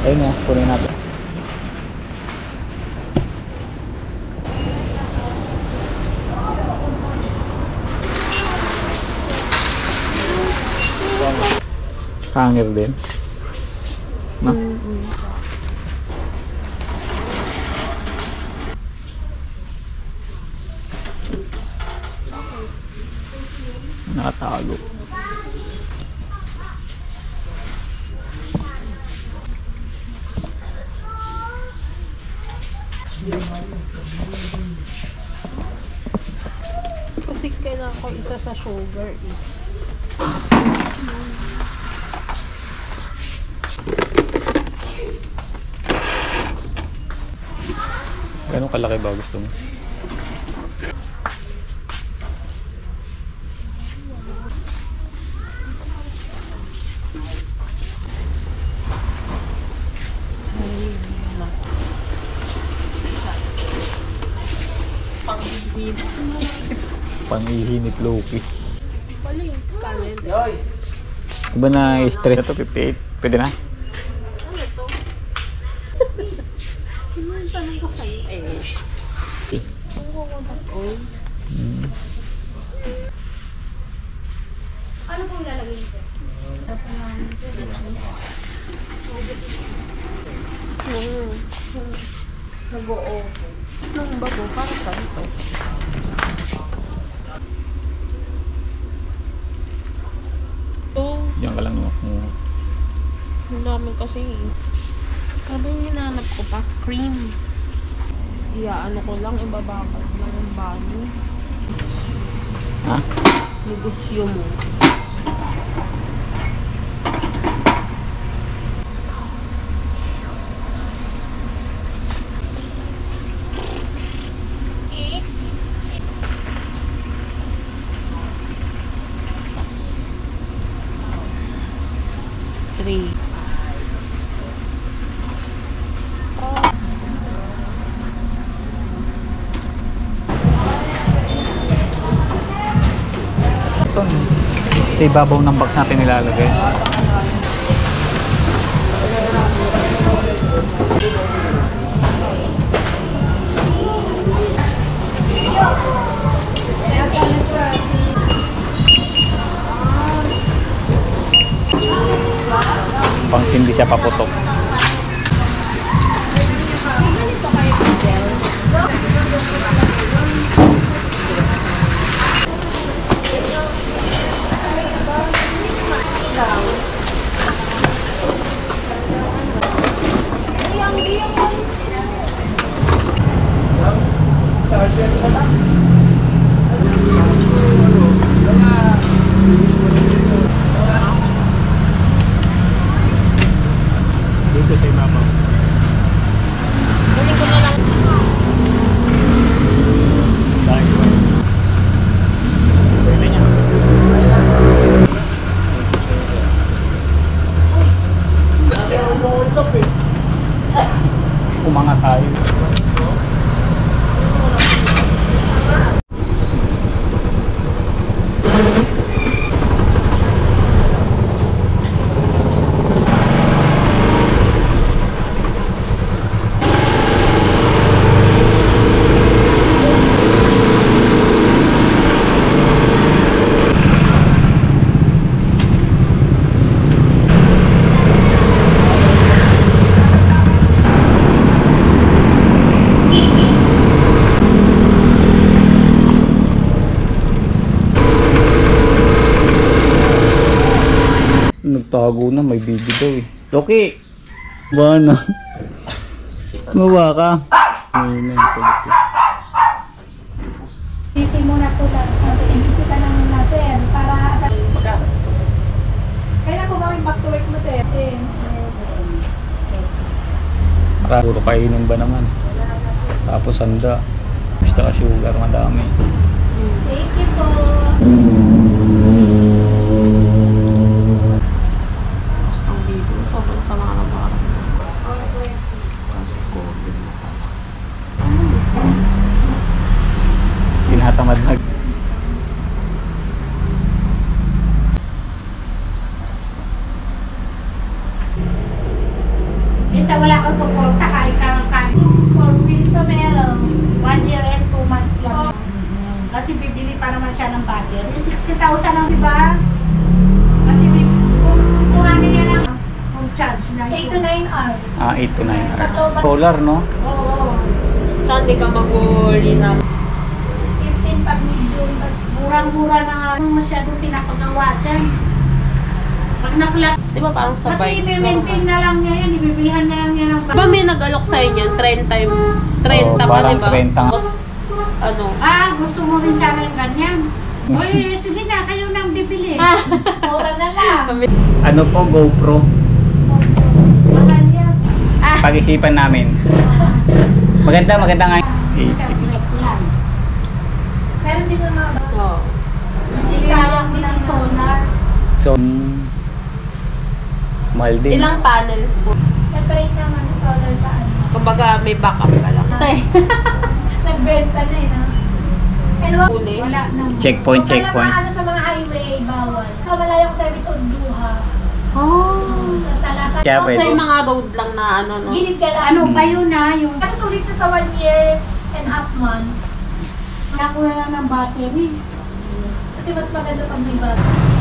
Ayun na, kunin natin. Hanger din. No? Nakatago. Kasi kailangan ko isa sa sugar eh. Gano'ng kalaki ba gusto mo? Pang-ihinit Loki. Paling kanin. Iba na stress ito, 58. Pwede na? Ano to? Ano yung tanong ko sa'yo? Okay. Ang kukulat oil. Ano pong lalagay dito? Nag-o-oven. Nung bago, para saan to? Diyan ka lang naman. Ang dami kasi sabi yung hinanap ko pa, cream. Ano ko lang, ibababad lang yung bano. Ha? Negosyo mo. Three. Ito, sa ibabaw ng box natin nilalagay. Pang hindi siya paputok. Dito sa ibabaw. Galing ko na lang. Dahil pwede niya. Umanga tayo. Nagtago na, may video daw eh. Loki! Ba na? Mawa ka? Ayun na yung kulit eh. Busy muna po lang. Busy ka lang muna, sir. Para... Kaya po gawin back to work mo, sir. Para puro kainin ba naman? Tapos sanda. Basta ka sugar, madami. Thank you po. Ang bibo. Sobrang sama ka na parang. Kasi COVID na pala. Tinatamad mag... Yes, Kasi bibili pa naman siya ng battery. 60,000 lang, di ba? Kasi kung ano niya lang, full charge na 8 to 9 hours. 8 to 9 hours. Solar, no? Oo. Saan di ka mag-worry na 15 pag medium, tapos murang-mura na nga. Masyadong pinapagawa dyan. Pag naplat, di ba parang sa kasi bike i-maintain na lang niya yan, ibibilihan na lang niya ng Di ba may nag-alok sa'yo niyan? 30 pa, parang di ba? 30. Tapos, ano? gusto mo rin sana yung ganyan. Uy, sige na, kayo nang bibili. Mura na lang. Ano po, GoPro? Mahal yan. Pag-isipan namin. Maganda nga. Siya direct lang. Meron din ng mga bata. Oh. Kasi sayang din ang solar. So, mahal din. Ilang panels po? Separate naman sa solar sa ano. Kumbaga may backup ka lang. Nagbenta na no? And Huli. Wala nang Checkpoint. Ano sa mga highway, bawal. Malayong service o duha. Oh. Sa lasa. Kaya Tapos pwede. yung mga road lang na ano, no? Gilid ka lang. Ano pa yun yung Pero sulit na sa 1 year and half months. nakuha lang ng battery. Kasi mas maganda pag may bata.